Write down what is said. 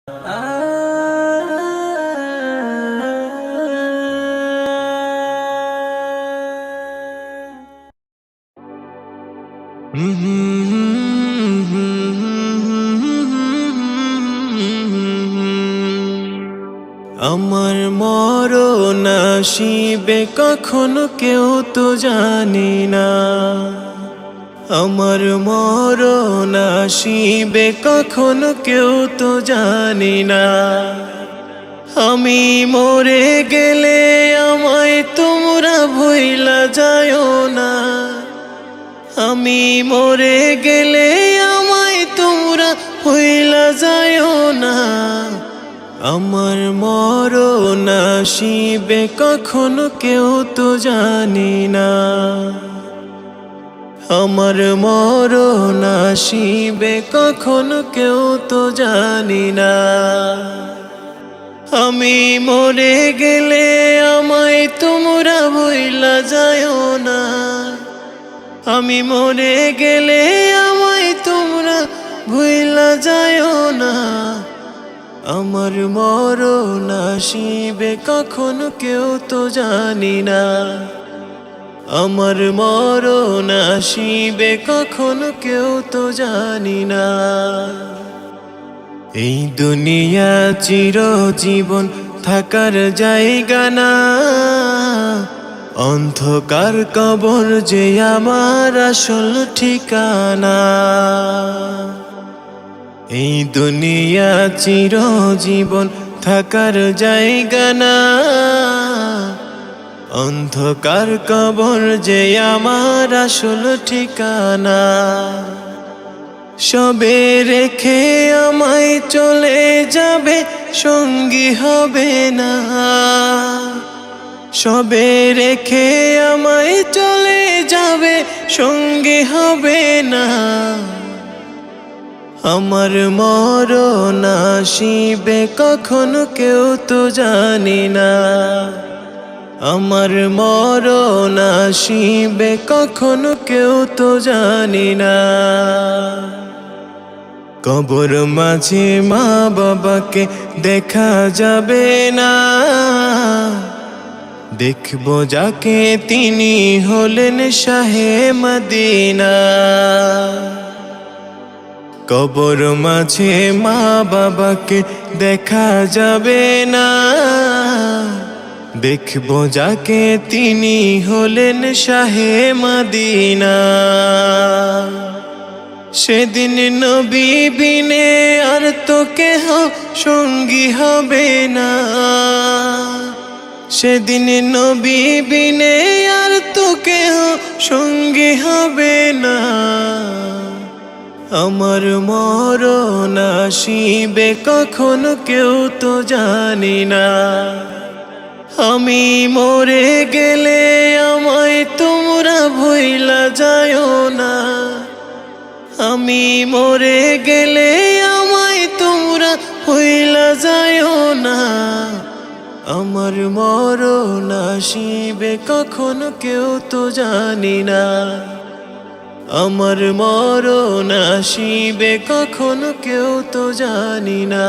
আমার মরণ আসিবে কখনো কেউ তো জানি না। আমার মরণ আসিবে কখনো কেউ তো জানি না। আমি মরে গেলে আমায় তোমরা ভুইলা যায়ও না। আমি মরে গেলে আমায় তোমরা ভুইলা যায়ও না। আমার মরণ আসিবে কখনো কেউ তো জানি না। আমার মরণ আসিবে কখনো কেউ তো জানি না। আমি মরে গেলে আমায় তোমরা ভুইলা যায়ও না। আমি মরে গেলে আমায় তোমরা ভুইলা যায়ও না। আমার মরণ আসিবে কখনো কেউ তো জানি না। আমার মরণ আসিবে কখনো কেউ তো জানি না। এই দুনিয়া চিরজীবন থাকার জায়গা না। অন্ধকার কবর যে আমার আসল ঠিকানা। এই দুনিয়া চিরজীবন থাকার জায়গা না। অন্ধকার কবর যে আমার আসল ঠিকানা। সবে রেখে আমায় চলে যাবে, সঙ্গী হবে না। সবে রেখে আমায় চলে যাবে, সঙ্গী হবে না। আমার মরণ আসিবে কখনো কেউ তো জানি না। আমার মরণ আসিবে কখনো কেউ তো জানি না। কবর মাঝে মা বাবাকে দেখা যাবে না। দেখব যাকে তিনি হলেন শাহে মদিনা। কবর মাঝে মা বাবাকে দেখা যাবে না। দেখব যাকে তিনি হলেন শাহে মদিনা। সেদিন নবী বিনে আর তো কেহ সঙ্গী হবে না। সেদিন নবী বিনে আর তো কেহ সঙ্গী হবে না। আমার মরণ আসিবে কখনো কেউ তো জানি না। আমি মরে গেলে আমায় তোমরা ভুইলা যায়ও না। আমি মরে গেলে আমায় তোমরা ভুইলা যায়ও না। আমার মরণ আসিবে কখনো কেউ তো জানি না। আমার মরণ আসিবে কখনো কেউ তো জানি না।